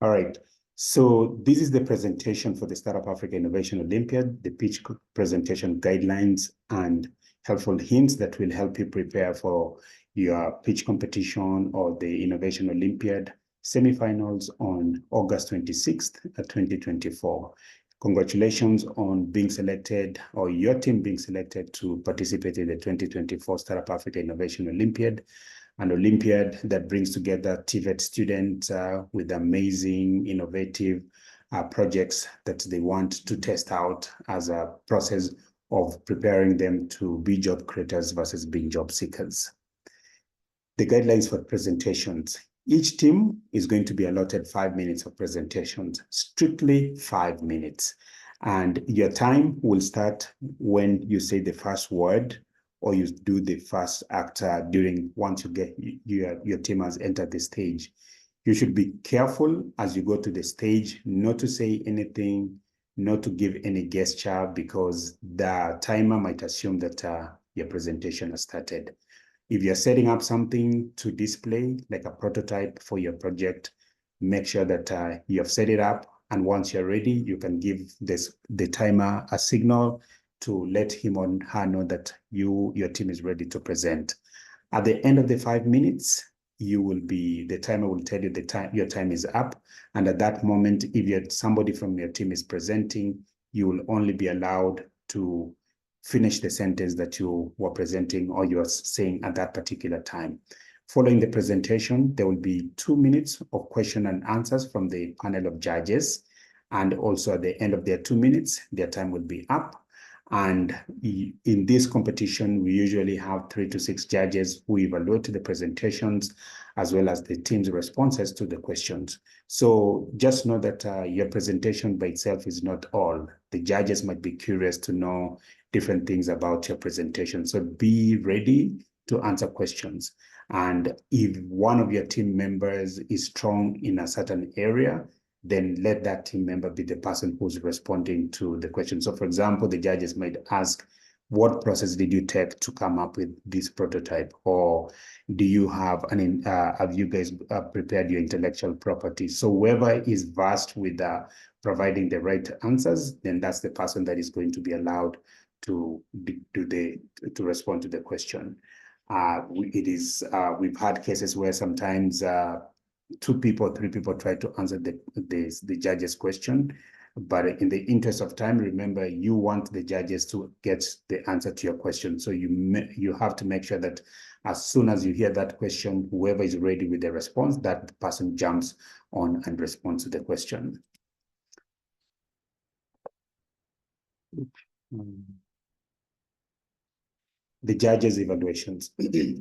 All right. So this is the presentation for the Startup Africa Innovation Olympiad, the pitch presentation guidelines and helpful hints that will help you prepare for your pitch competition or the Innovation Olympiad semifinals on August 26th, 2024. Congratulations on being selected, or your team being selected to participate in the 2024 Startup Africa Innovation Olympiad, an Olympiad that brings together TVET students with amazing, innovative projects that they want to test out as a process of preparing them to be job creators versus being job seekers. The guidelines for presentations. Each team is going to be allotted 5 minutes of presentations, strictly 5 minutes. And your time will start when you say the first word or you do the first act once you get your team has entered the stage. You should be careful as you go to the stage, not to say anything, not to give any gesture, because the timer might assume that your presentation has started. If you're setting up something to display, like a prototype for your project, make sure that you have set it up. And once you're ready, you can give the timer a signal to let him or her know that your team is ready to present. At the end of the 5 minutes, the timer will tell you your time is up. And at that moment, if somebody from your team is presenting, you will only be allowed to finish the sentence that you were presenting or you are saying at that particular time. Following the presentation, there will be 2 minutes of question and answers from the panel of judges. And also at the end of their 2 minutes, their time will be up. And in this competition, we usually have 3 to 6 judges who evaluate the presentations as well as the team's responses to the questions. So just know that your presentation by itself is not all. The judges might be curious to know different things about your presentation. So be ready to answer questions. And if one of your team members is strong in a certain area, then let that team member be the person who's responding to the question. So for example, the judges might ask, what process did you take to come up with this prototype? Or do you have you guys prepared your intellectual property? So whoever is versed with providing the right answers, then that's the person that is going to be allowed to respond to the question. We've had cases where sometimes 2 people, 3 people try to answer the judge's question. But in the interest of time, remember, you want the judges to get the answer to your question. So you have to make sure that as soon as you hear that question, whoever is ready with the response, that person jumps on and responds to the question. The judges' evaluations.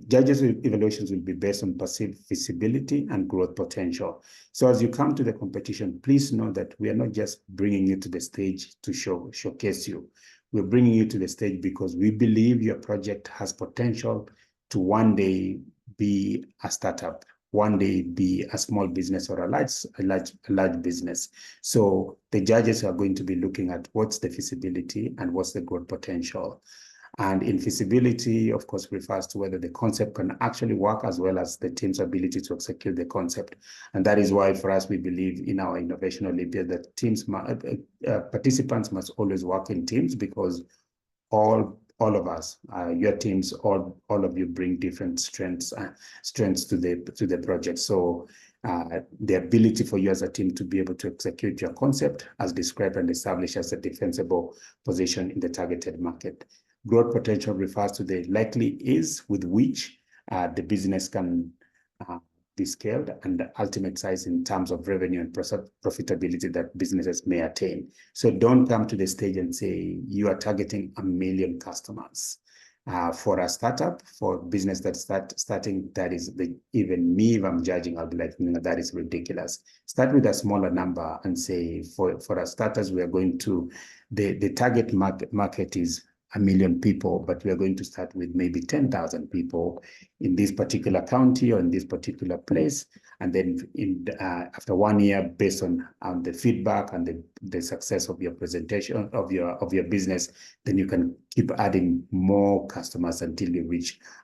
Judges' evaluations will be based on perceived feasibility and growth potential. So as you come to the competition, please know that we are not just bringing you to the stage to showcase you. We're bringing you to the stage because we believe your project has potential to one day be a startup, one day be a small business or a large business. So the judges are going to be looking at what's the feasibility and what's the growth potential. And in feasibility, of course, refers to whether the concept can actually work as well as the team's ability to execute the concept. And that is why for us, we believe in our Innovation Olympiad that participants must always work in teams, because all of us, your teams, all of you bring different strengths to the project. So the ability for you as a team to be able to execute your concept as described and established as a defensible position in the targeted market. Growth potential refers to the likely ease with which the business can be scaled and the ultimate size in terms of revenue and profitability that businesses may attain. So don't come to the stage and say you are targeting 1 million customers. For a startup, for business that's starting, that is even me, if I'm judging, I'll be like, that is ridiculous. Start with a smaller number and say, for our starters, we are going to, the target market is 1 million people, but we are going to start with maybe 10,000 people in this particular county or in this particular place. And then after 1 year, based on the feedback and the success of your presentation of your business, then you can keep adding more customers until you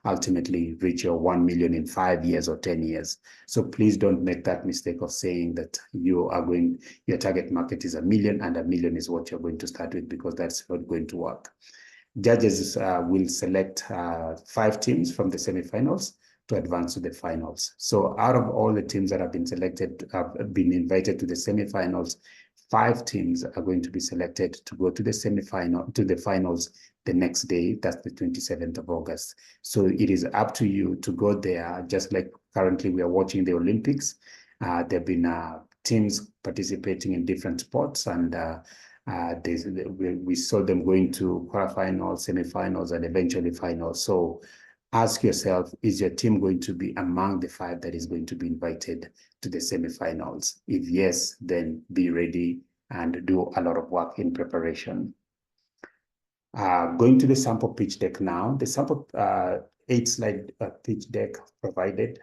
ultimately reach your 1 million in 5 years or 10 years. So please don't make that mistake of saying that your target market is 1 million and 1 million is what you're going to start with, because that's not going to work. Judges will select 5 teams from the semifinals to advance to the finals. So out of all the teams that have been selected, have been invited to the semifinals, 5 teams are going to be selected to go to the finals the next day. That's the 27th of August. So it is up to you to go there. Just like currently we are watching the Olympics. There have been teams participating in different sports, and we saw them going to quarterfinals, semifinals, and eventually finals. So ask yourself, is your team going to be among the 5 that is going to be invited to the semifinals? If yes, then be ready and do a lot of work in preparation. Going to the sample pitch deck now. The sample 8-slide pitch deck provided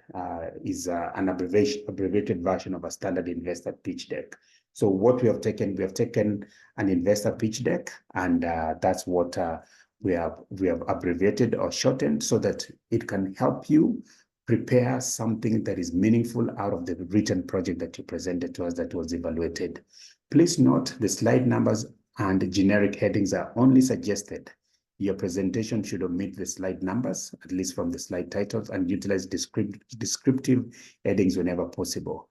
is an abbreviated version of a standard investor pitch deck. So what we have taken an investor pitch deck, and that's what we have abbreviated or shortened so that it can help you prepare something that is meaningful out of the written project that you presented to us that was evaluated. Please note the slide numbers and generic headings are only suggested. Your presentation should omit the slide numbers, at least from the slide titles, and utilize descriptive headings whenever possible.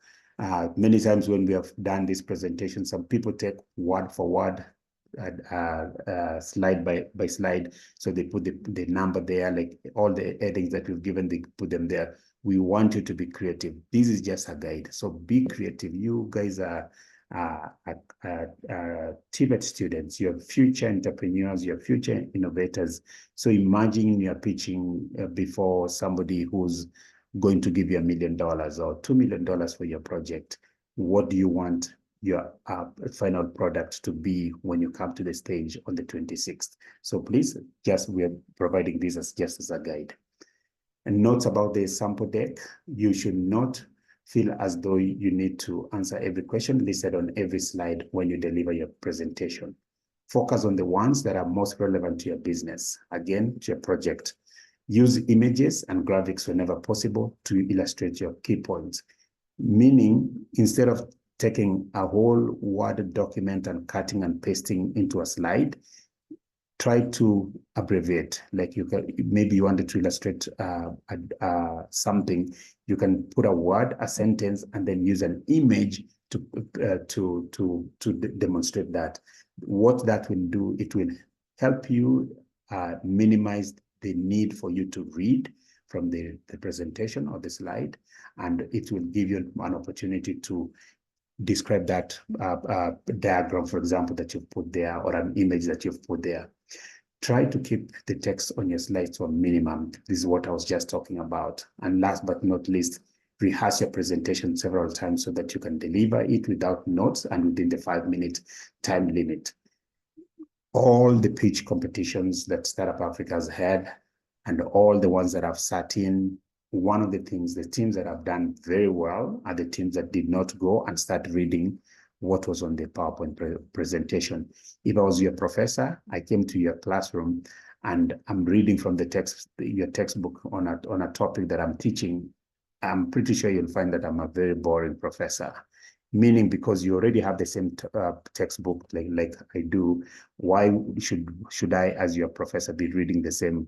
Many times when we have done this presentation, some people take word for word, slide by slide. So they put the number there, like all the headings that we've given, they put them there. We want you to be creative. This is just a guide. So be creative. You guys are TVET students, you're future entrepreneurs, you're future innovators. So imagine you're pitching before somebody who's going to give you $1 million or $2 million for your project. What do you want your final product to be when you come to the stage on the 26th? So please, we are providing this just as a guide. And notes about the sample deck: you should not feel as though you need to answer every question listed on every slide when you deliver your presentation. Focus on the ones that are most relevant to your business, again, to your project. Use images and graphics whenever possible to illustrate your key points. Meaning, instead of taking a whole Word document and cutting and pasting into a slide, try to abbreviate. Like maybe you wanted to illustrate something, you can put a word, a sentence, and then use an image to demonstrate that. What that will do, it will help you minimize the need for you to read from the presentation or the slide, and it will give you an opportunity to describe that diagram, for example, that you've put there, or an image that you've put there. Try to keep the text on your slides to a minimum. This is what I was just talking about. And last but not least, rehearse your presentation several times so that you can deliver it without notes and within the 5-minute time limit. All the pitch competitions that Startup Africa has had, and all the ones that I've sat in, one of the things, the teams that have done very well are the teams that did not go and start reading what was on the PowerPoint presentation. If I was your professor, I came to your classroom and I'm reading from your textbook on a topic that I'm teaching, I'm pretty sure you'll find that I'm a very boring professor. Meaning, because you already have the same textbook like I do, why should I, as your professor, be reading the same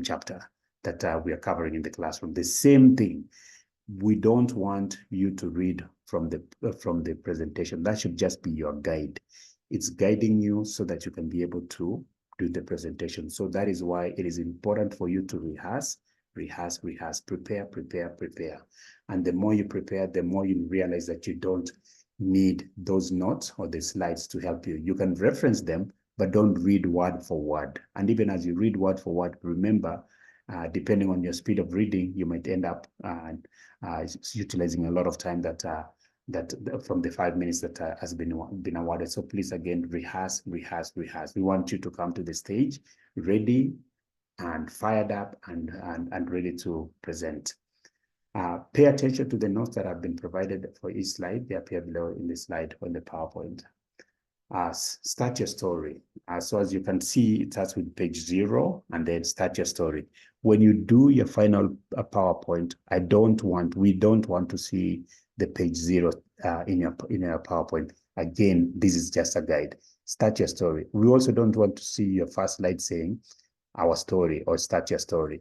chapter that we are covering in the classroom? The same thing. We don't want you to read from the presentation. That should just be your guide. It's guiding you so that you can be able to do the presentation. So that is why it is important for you to rehearse, prepare. And the more you prepare, the more you realize that you don't need those notes or the slides to help you. You can reference them, but don't read word for word. And even as you read word for word, remember, depending on your speed of reading, you might end up utilizing a lot of time that from the 5 minutes that has been awarded. So please, again, rehearse. We want you to come to the stage ready and fired up and ready to present. Pay attention to the notes that have been provided for each slide. They appear below in the slide on the PowerPoint. Start your story. So as you can see, it starts with page 0 and then start your story. When you do your final PowerPoint, we don't want to see the page 0 in your PowerPoint. Again, this is just a guide. Start your story. We also don't want to see your first slide saying our story or start your story.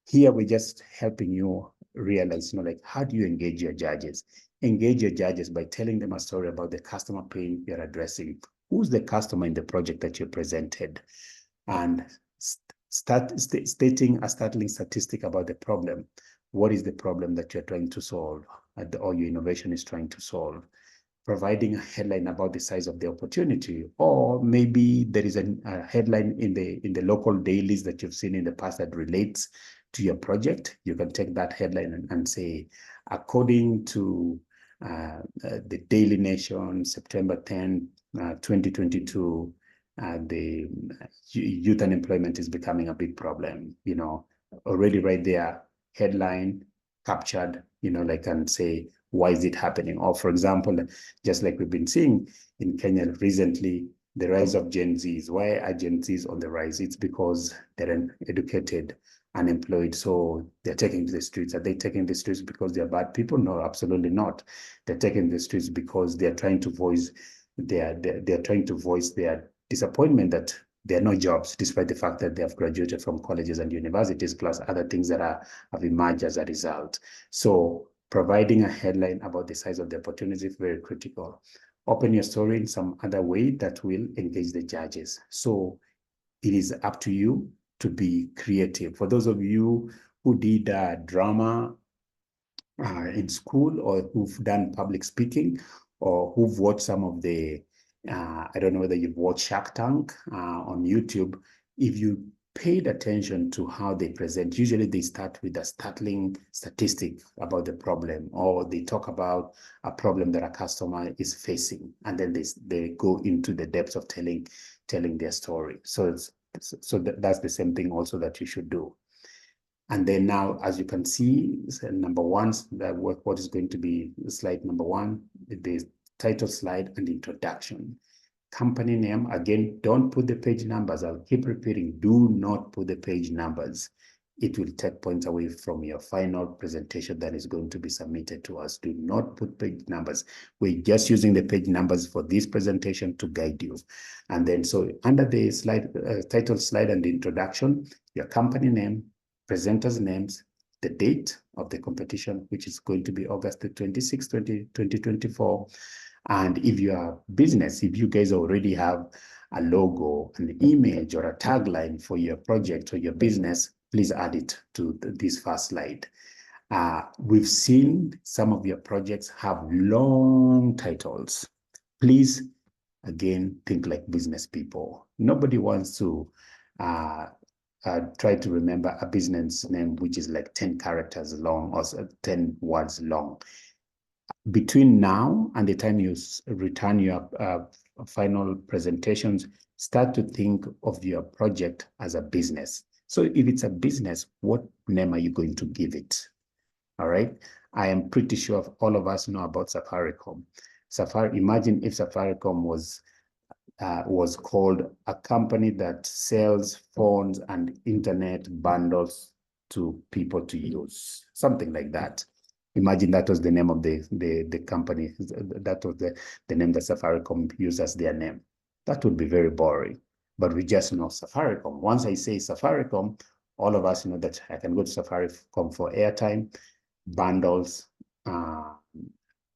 Here, we're just helping you realize, like, how do you engage your judges? Engage your judges by telling them a story about the customer pain you're addressing. Who's the customer in the project that you presented? And stating a startling statistic about the problem. What is the problem that you're trying to solve, or your innovation is trying to solve? Providing a headline about the size of the opportunity, or maybe there is a headline in the local dailies that you've seen in the past that relates to your project. You can take that headline and say, according to the Daily Nation, September 10, 2022, the youth unemployment is becoming a big problem. Already right there, headline captured, and say, why is it happening? Or for example, just like we've been seeing in Kenya recently, the rise of Gen Zs. Why are Gen Zs on the rise? It's because they're uneducated, unemployed, so they're taking to the streets. Are they taking the streets because they're bad people? No, absolutely not. They're taking the streets because they're trying to voice their disappointment that there are no jobs, despite the fact that they have graduated from colleges and universities, plus other things that have emerged as a result. So providing a headline about the size of the opportunity is very critical. Open your story in some other way that will engage the judges. So it is up to you to be creative. For those of you who did drama in school, or who've done public speaking, or who've watched some of the, I don't know whether you've watched Shark Tank on YouTube, if you paid attention to how they present, usually they start with a startling statistic about the problem, or they talk about a problem that a customer is facing, and then they go into the depths of telling their story. So that's the same thing also that you should do. And then now, as you can see, number 1, what is going to be slide number 1, the title slide and introduction. Company name, again, don't put the page numbers. I'll keep repeating, do not put the page numbers. It will take points away from your final presentation that is going to be submitted to us. Do not put page numbers. We're just using the page numbers for this presentation to guide you. And then, so under the slide, title slide and the introduction, your company name, presenters' names, the date of the competition, which is going to be August 26, 2024. And if you are business, if you guys already have a logo, an image, or a tagline for your project or your business, please add it to this first slide. We've seen some of your projects have long titles. Please, again, think like business people. Nobody wants to try to remember a business name which is like 10 characters long or 10 words long. Between now and the time you return your final presentations, start to think of your project as a business. So if it's a business, what name are you going to give it? All right. I am pretty sure all of us know about Safaricom. Imagine if Safaricom was called a company that sells phones and internet bundles to people to use, something like that. Imagine that was the name of the company. That was the name that Safaricom used as their name. That would be very boring. But we just know Safaricom. Once I say Safaricom, all of us know that I can go to Safaricom for airtime, bundles, or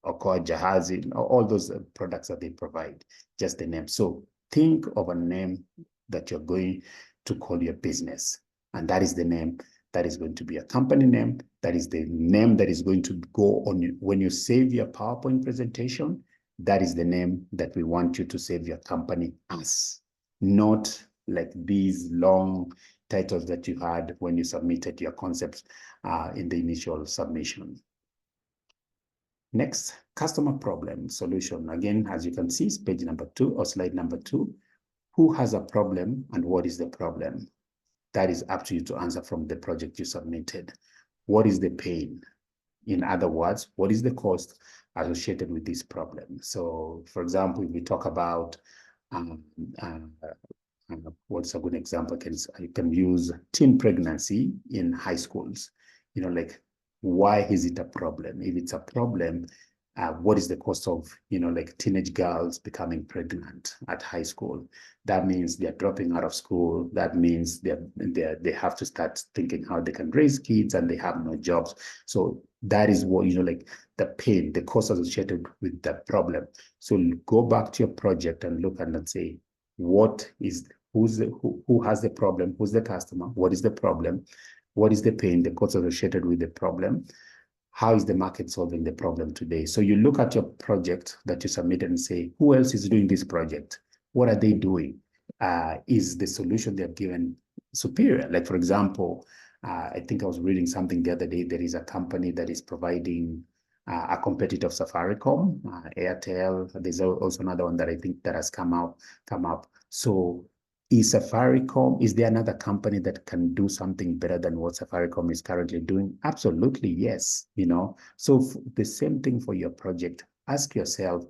Jahazi, all those products that they provide, just the name. So think of a name that you're going to call your business. And that is the name that is going to be a company name. That is the name that is going to go on you. When you save your PowerPoint presentation, that is the name that we want you to save your company as, not like these long titles that you had when you submitted your concepts in the initial submission. Next, customer problem solution. Again, as you can see, it's page number 2 or slide number 2. Who has a problem and what is the problem? that is up to you to answer from the project you submitted. What is the pain? In other words, what is the cost associated with this problem? So, for example, if we talk about um, uh, what's a good example? You can use teen pregnancy in high schools. You know, like, why is it a problem? If it's a problem, what is the cost of, like teenage girls becoming pregnant at high school? That means they're dropping out of school. That means they have to start thinking how they can raise kids and they have no jobs. So that is what, like the pain, the cost associated with that problem. So go back to your project and look and say, who has the problem? Who's the customer? What is the problem? What is the pain, the cost associated with the problem? How is the market solving the problem today? So you look at your project that you submitted and say, who else is doing this project? What are they doing? Is the solution they've given superior? Like, for example, I think I was reading something the other day. There is a company that is providing a competitor of Safaricom, Airtel. There's also another one that I think that has come up. So is there another company that can do something better than what Safaricom is currently doing? Absolutely, yes. So the same thing for your project. Ask yourself,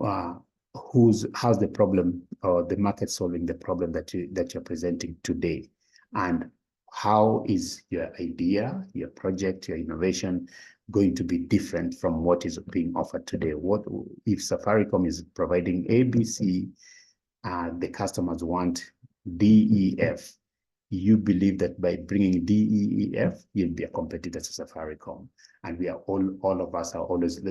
how's the problem or the market solving the problem that you're presenting today, and how is your idea, your project, your innovation going to be different from what is being offered today? What if Safaricom is providing ABC? The customers want DEF. You believe that by bringing DEF, you'll be a competitor to Safaricom. And we are all of us are always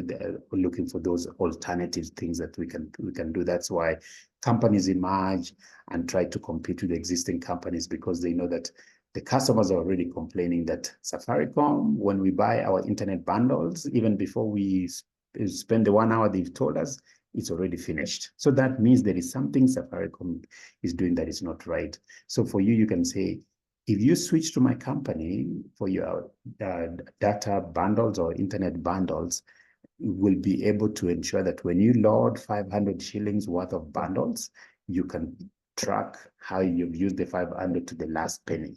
looking for those alternative things that we can do. That's why companies emerge and try to compete with existing companies, because they know that the customers are already complaining that Safaricom, when we buy our internet bundles, even before we spend the 1 hour they've told us, it's already finished. So that means there is something Safaricom is doing that is not right. So for you, you can say, if you switch to my company for your data bundles or internet bundles, will be able to ensure that when you load 500 shillings worth of bundles, you can track how you've used the 500 to the last penny.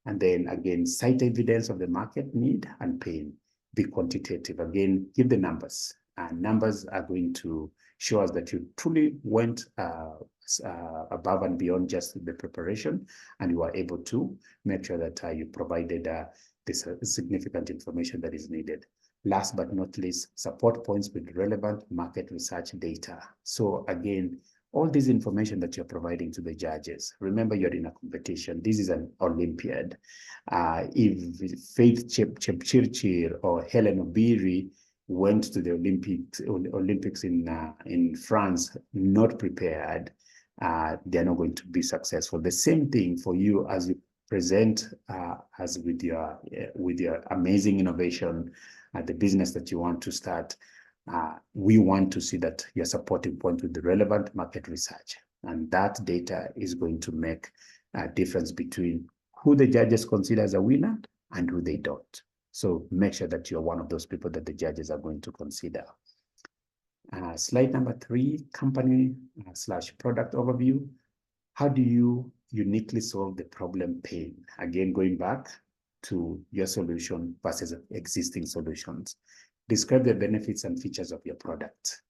And then again, cite evidence of the market need and pain. Be quantitative. Again, give the numbers. And numbers are going to show us that you truly went above and beyond just the preparation, and you are able to make sure that you provided this significant information that is needed. Last but not least, support points with relevant market research data. So again, all this information that you're providing to the judges, remember you're in a competition. This is an Olympiad. If Faith Chepchirchir or Helen Obiri went to the Olympics in France not prepared, they're not going to be successful. The same thing for you as you present as with your amazing innovation, the business that you want to start. We want to see that you're supporting point with the relevant market research, and that data is going to make a difference between who the judges consider as a winner and who they don't. So make sure that you're one of those people that the judges are going to consider. Slide number 3, company/product overview. How do you uniquely solve the problem pain? Again, going back to your solution versus existing solutions. Describe the benefits and features of your product.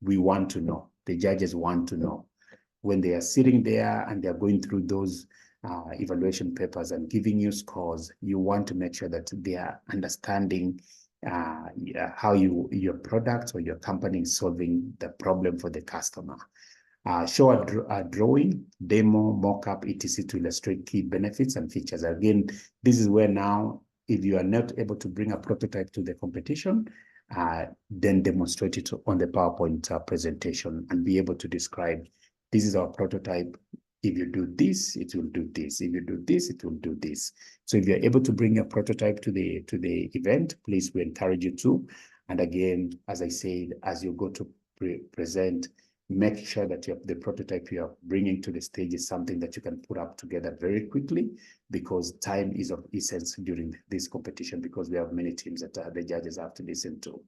We want to know. The judges want to know. When they are sitting there and they're going through those evaluation papers and giving you scores, you want to make sure that they are understanding how your product or your company is solving the problem for the customer. Show a drawing, demo, mock-up, etc. to illustrate key benefits and features. Again, this is where now, if you are not able to bring a prototype to the competition, then demonstrate it on the PowerPoint presentation and be able to describe, this is our prototype. If you do this, it will do this. If you do this, it will do this. So if you're able to bring a prototype to the event, please, we encourage you to. And again, as I said, as you go to present, make sure that the prototype you're bringing to the stage is something that you can put up together very quickly, because time is of essence during this competition, because we have many teams that the judges have to listen to.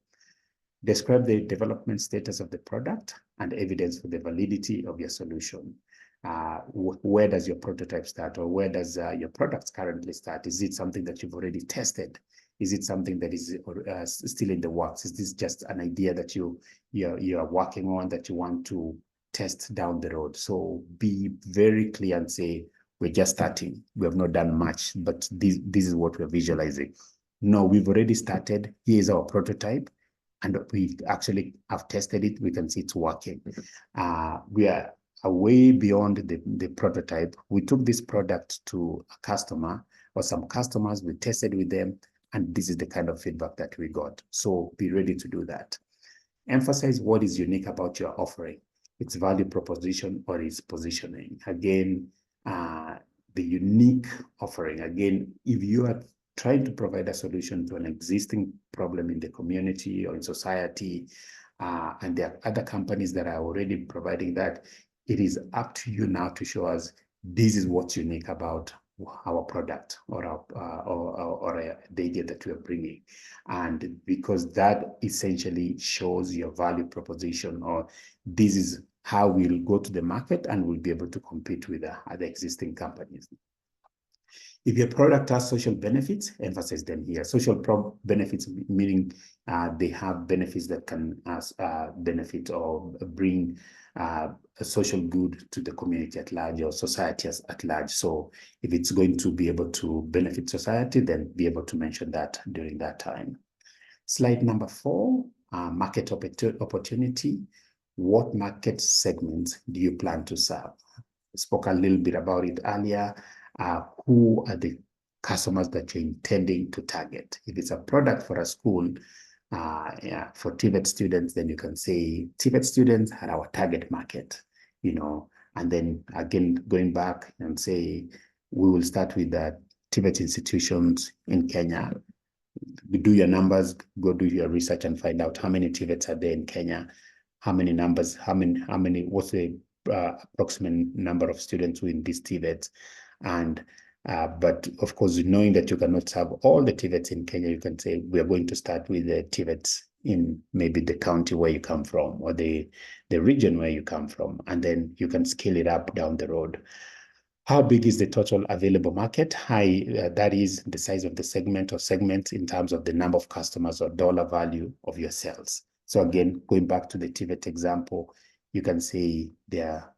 Describe the development status of the product and evidence for the validity of your solution. Where does your prototype start, or where does your products currently start? Is it something that you've already tested? Is it something that is still in the works? Is this just an idea that you are working on that you want to test down the road? So be very clear and say, we're just starting. We have not done much, but this is what we're visualizing. No, we've already started. Here's our prototype, and we actually have tested it. We can see it's working. We are way beyond the prototype. We took this product to a customer or some customers, we tested with them, and this is the kind of feedback that we got. So be ready to do that. Emphasize what is unique about your offering, its value proposition or its positioning. Again, the unique offering. Again, if you are trying to provide a solution to an existing problem in the community or in society, and there are other companies that are already providing that, it is up to you now to show us this is what's unique about our product or the idea that we are bringing. And because that essentially shows your value proposition, or this is how we'll go to the market and we'll be able to compete with other existing companies. If your product has social benefits, emphasize them here. Social benefits, meaning they have benefits that can benefit or bring a social good to the community at large or society at large. So if it's going to be able to benefit society, then be able to mention that during that time. Slide number 4, market opportunity. What market segments do you plan to serve? I spoke a little bit about it earlier. Who are the customers that you're intending to target? If it's a product for a school, for TVET students, then you can say TVET students are our target market, and then again, going back and say, we will start with the TVET institutions in Kenya. Do your numbers, go do your research and find out how many TVETs are there in Kenya, how many numbers, what's the approximate number of students within these TVETs. And but of course, knowing that you cannot serve all the TVETs in Kenya, you can say we are going to start with the TVETs in maybe the county where you come from or the region where you come from, and then you can scale it up down the road. How big is the total available market? That is the size of the segment or segments in terms of the number of customers or dollar value of your sales. So again, going back to the TVET example, you can say there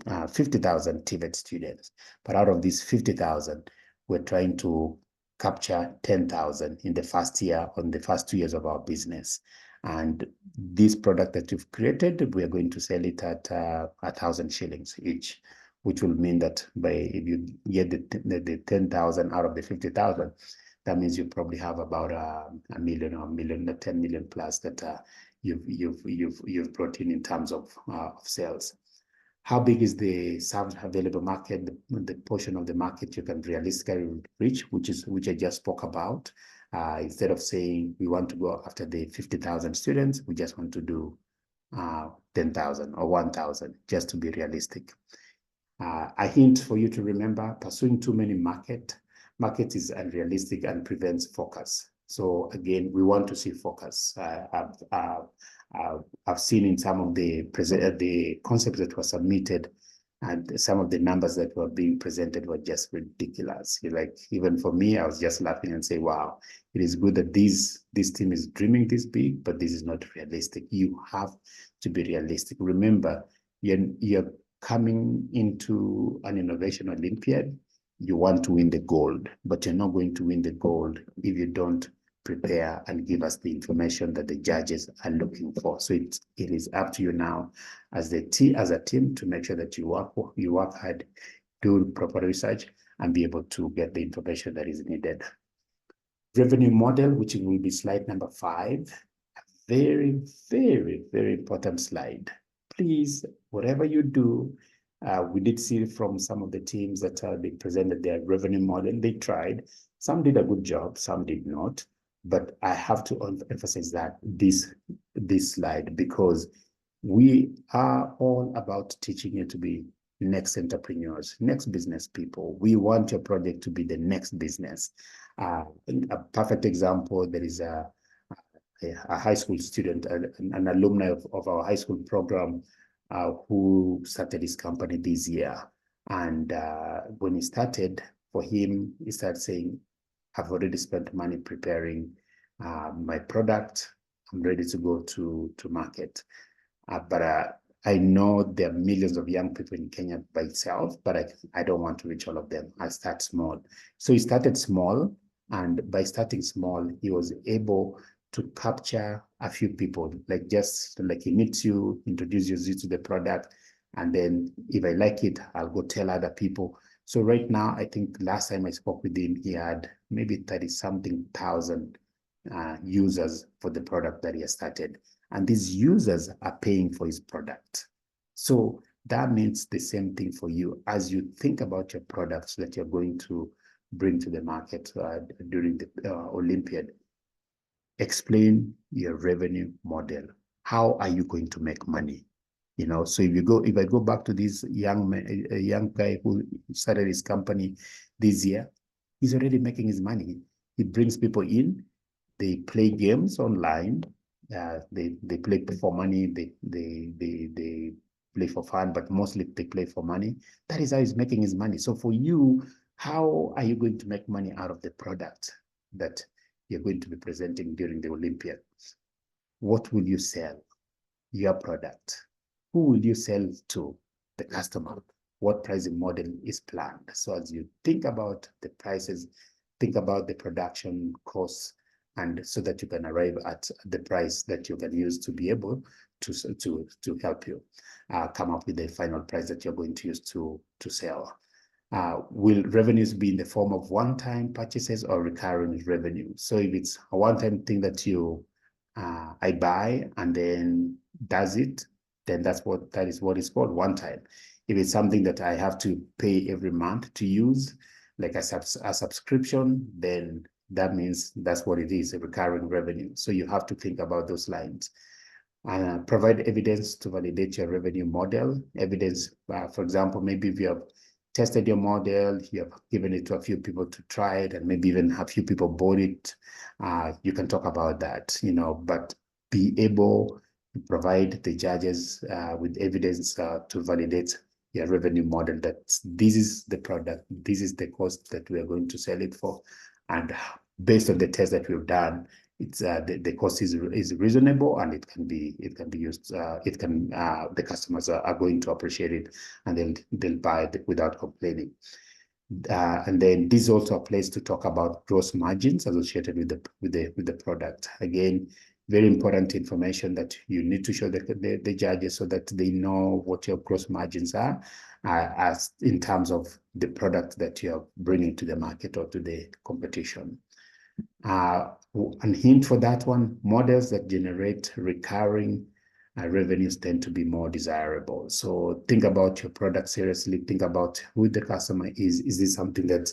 are 50,000 TVET students, but out of these 50,000, we're trying to capture 10,000 in the first year, on the first 2 years of our business. And this product that you've created, we are going to sell it at 1,000 shillings each, which will mean that if you get the 10,000 out of the 50,000, that means you probably have about a million or 10 million plus that you've brought in terms of sales. How big is the served available market, the portion of the market you can realistically reach, which I just spoke about? Instead of saying we want to go after the 50,000 students, we just want to do 10,000 or 1,000, just to be realistic. A hint for you to remember: pursuing too many markets is unrealistic and prevents focus. So again, we want to see focus. I've seen in some of the concepts that were submitted, and some of the numbers that were being presented were just ridiculous. Like, even for me, I was just laughing and say, wow, it is good that this team is dreaming this big, but this is not realistic. You have to be realistic. Remember, you're coming into an innovation Olympiad. You want to win the gold, but you're not going to win the gold if you don't prepare and give us the information that the judges are looking for. So it is up to you now as a team to make sure that you work hard, do proper research, and be able to get the information that is needed. Revenue model, which will be slide number 5. Very, very, very important slide. Please, whatever you do, we did see from some of the teams that they presented their revenue model. They tried. Some did a good job, some did not. But I have to emphasize that this slide, because we are all about teaching you to be next entrepreneurs, next business people. We want your project to be the next business. A perfect example, there is a high school student, an alumni of our high school program, who started his company this year. And when he started, for him, he started saying, I've already spent money preparing my product. I'm ready to go to market. But I know there are millions of young people in Kenya by itself, but I don't want to reach all of them. I start small. So he started small, and by starting small, he was able to capture a few people, like just like he meets you, introduces you to the product, and then if I like it, I'll go tell other people. So right now, I think last time I spoke with him, he had maybe 30-something thousand users for the product that he has started. And these users are paying for his product. So that means the same thing for you as you think about your products that you're going to bring to the market during the Olympiad. Explain your revenue model. How are you going to make money? You know, so if I go back to this young guy who started his company this year, he's already making his money. He brings people in, they play games online, they play for money, they play for fun, but mostly they play for money. That is how he's making his money. So for you, how are you going to make money out of the product that you're going to be presenting during the Olympiads? What will you sell? Your product. Who will you sell to? The customer. What pricing model is planned? So as you think about the prices, think about the production costs, and so that you can arrive at the price that you can use to be able to help you come up with the final price that you're going to use to sell. Will revenues be in the form of one-time purchases or recurring revenue? So if it's a one-time thing that I buy and then does it, then that is what is called one time. If it's something that I have to pay every month to use, like a subscription, then that means that's what it is, a recurring revenue. So you have to think about those lines. Provide evidence to validate your revenue model. Evidence, for example, maybe if you have tested your model, you have given it to a few people to try it, and maybe even a few people bought it, you can talk about that, you know, but be able to provide the judges with evidence to validate your revenue model, that this is the product, this is the cost that we are going to sell it for. And based on the test that we've done, it's the cost is reasonable, and it can be used. The customers are going to appreciate it, and they'll buy it without complaining. And then this also a place to talk about gross margins associated with the product. Again, very important information that you need to show the judges so that they know what your gross margins are as in terms of the product that you're bringing to the market or to the competition. And hint for that one, models that generate recurring revenues tend to be more desirable. So think about your product seriously. Think about who the customer is. Is this something that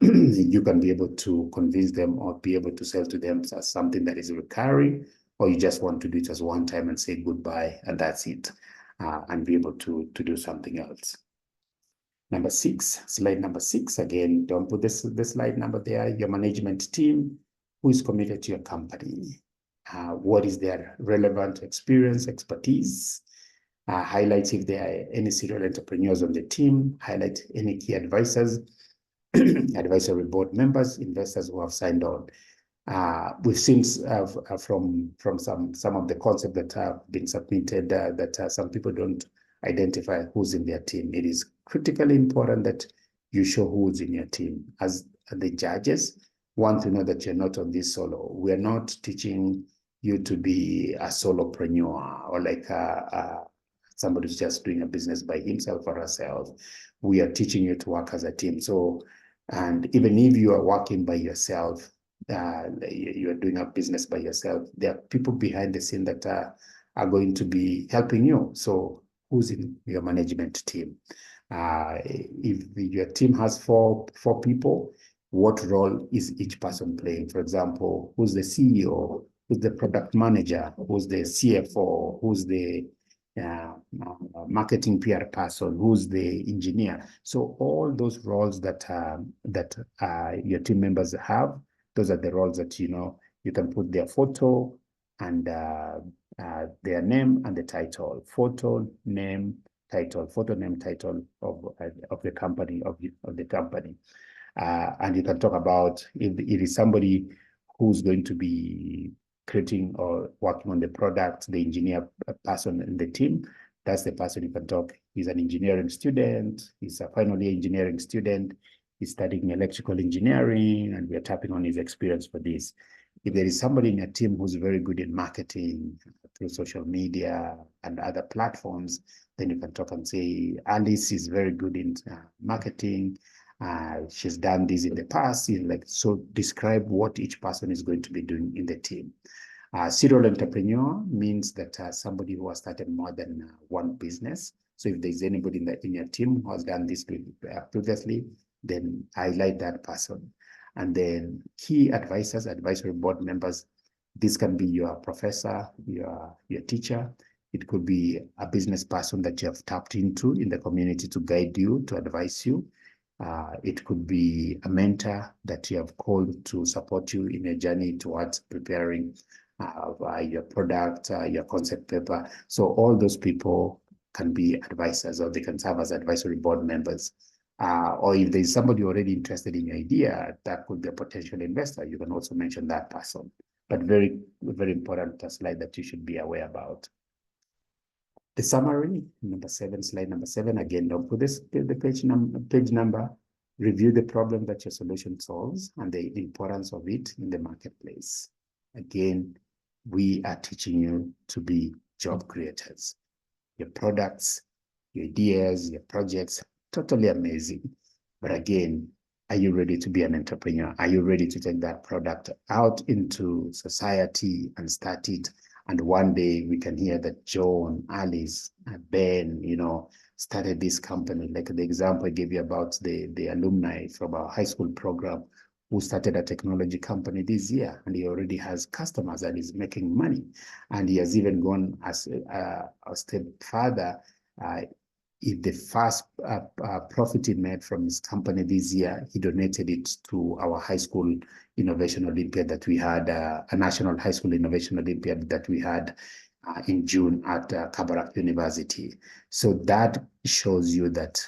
you can be able to convince them or be able to sell to them as something that is recurring, or you just want to do it as one time and say goodbye and that's it, and be able to do something else. Number 6, slide number 6. Again, don't put this slide number there. Your management team, who is committed to your company. What is their relevant experience, expertise? Highlight if there are any serial entrepreneurs on the team. Highlight any key advisors, advisory board members, investors who have signed on. We've seen from some of the concepts that have been submitted that some people don't identify who's in their team. It is critically important that you show who's in your team. As the judges want to know that you're not on this solo. We're not teaching you to be a solopreneur or like somebody who's just doing a business by himself or herself. We are teaching you to work as a team. So, and even if you are working by yourself, you're doing a business by yourself, there are people behind the scene that are going to be helping you. So who's in your management team? If your team has four people, what role is each person playing? For example, who's the CEO? Who's the product manager? Who's the CFO? Who's the marketing PR person? Who's the engineer? So all those roles that your team members have, those are the roles that you can put their photo and their name and the title, photo, name, title, photo, name, title of the company, of the company. And you can talk about if it is somebody who's going to be creating or working on the product, the engineer person in the team, that's the person you can talk. He's an engineering student, he's a final year engineering student, he's studying electrical engineering, and we are tapping on his experience for this. If there is somebody in your team who's very good in marketing through social media and other platforms, then you can talk and say, Alice is very good in marketing. She's done this in the past. So describe what each person is going to be doing in the team. Serial entrepreneur means that somebody who has started more than one business. So if there's anybody in your team who has done this previously, then highlight that person. And then key advisors, advisory board members. This can be your professor, your teacher. It could be a business person that you have tapped into in the community to guide you, to advise you. It could be a mentor that you have called to support you in a journey towards preparing your product, your concept paper. So all those people can be advisors, or they can serve as advisory board members. Or if there's somebody already interested in your idea, that could be a potential investor. You can also mention that person. But very, very important slide that you should be aware about. The summary, number 7, slide number 7. Again, don't put the page number. Review the problem that your solution solves and the importance of it in the marketplace. Again, we are teaching you to be job creators. Your products, your ideas, your projects, totally amazing. But again, are you ready to be an entrepreneur? Are you ready to take that product out into society and start it? And one day we can hear that John, Alice, Ben, started this company. Like the example I gave you about the alumni from our high school program who started a technology company this year, and he already has customers and is making money. And he has even gone as a step further. If the first profit he made from his company this year, he donated it to our high school innovation Olympiad that we had, a national high school innovation Olympiad that we had in June at Kabarak University. So that shows you that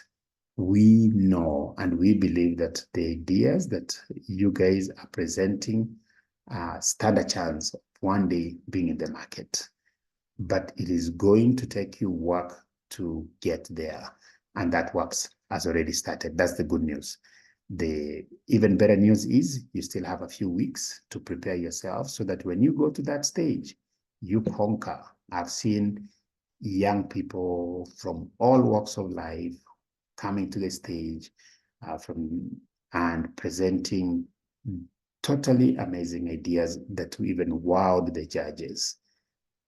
we know and we believe that the ideas that you guys are presenting stand a chance of one day being in the market. But it is going to take you work to get there, and that work has already started. That's the good news. The even better news is you still have a few weeks to prepare yourself so that when you go to that stage, you conquer. I've seen young people from all walks of life coming to the stage and presenting totally amazing ideas that even wowed the judges.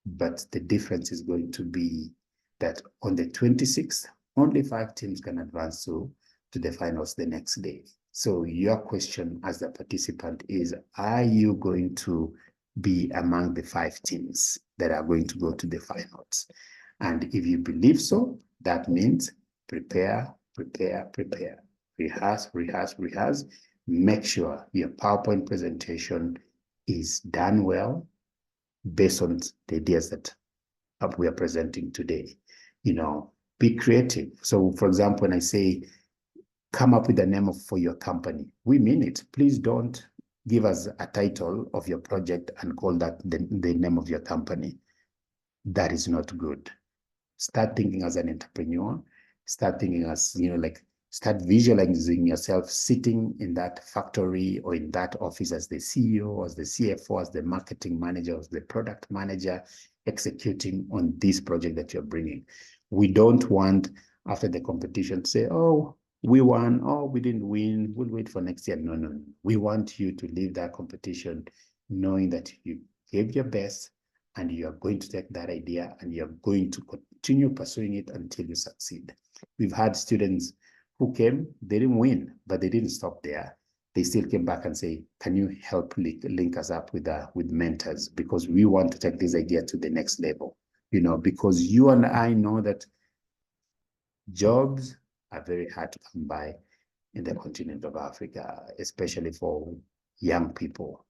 But the difference is going to be that on the 26th, only 5 teams can advance to the finals the next day. So your question as the participant is, are you going to be among the 5 teams that are going to go to the finals? And if you believe so, that means prepare, prepare, prepare. Rehearse, rehearse, rehearse. Make sure your PowerPoint presentation is done well based on the ideas that we are presenting today. Be creative. So for example, when I say, come up with a name for your company, we mean it. Please don't give us a title of your project and call that the name of your company. That is not good. Start thinking as an entrepreneur. Start thinking as, start visualizing yourself sitting in that factory or in that office as the CEO, as the CFO, as the marketing manager, as the product manager, executing on this project that you're bringing. We don't want, after the competition, to say, oh, we won, oh, we didn't win, we'll wait for next year. No. We want you to leave that competition knowing that you gave your best and you are going to take that idea and you're going to continue pursuing it until you succeed. We've had students who came, they didn't win, but they didn't stop there. They still came back and say, can you help link us up with mentors? Because we want to take this idea to the next level, because you and I know that jobs are very hard to come by in the continent of Africa, especially for young people.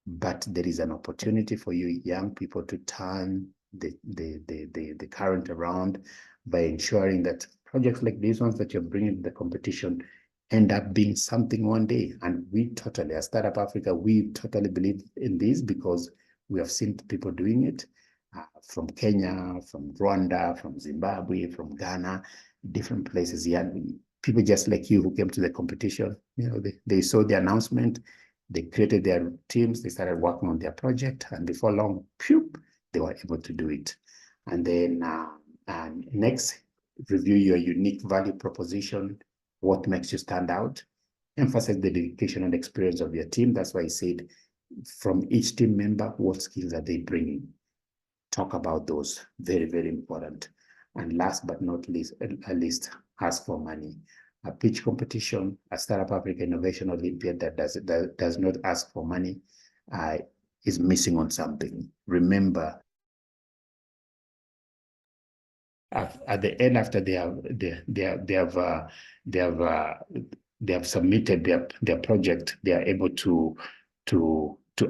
But there is an opportunity for you young people to turn the current around by ensuring that projects like these ones that you're bringing to the competition end up being something one day. And we totally, as Startup Africa, we totally believe in this because we have seen people doing it from Kenya, from Rwanda, from Zimbabwe, from Ghana, different places. Yeah, people just like you who came to the competition, they saw the announcement, they created their teams, they started working on their project, and before long, phew, they were able to do it. And then next, review your unique value proposition, what makes you stand out, emphasize the dedication and experience of your team. That's why I said from each team member, what skills are they bringing? Talk about those, very, very important. And last but not least, ask for money. A pitch competition, a Startup Africa Innovation Olympiad that does not ask for money is missing on something. Remember, at the end, after they have submitted their project, they are able to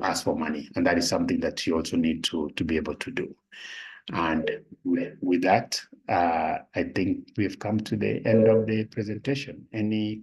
ask for money, and that is something that you also need to be able to do. And with that, I think we've come to the end of the presentation. Any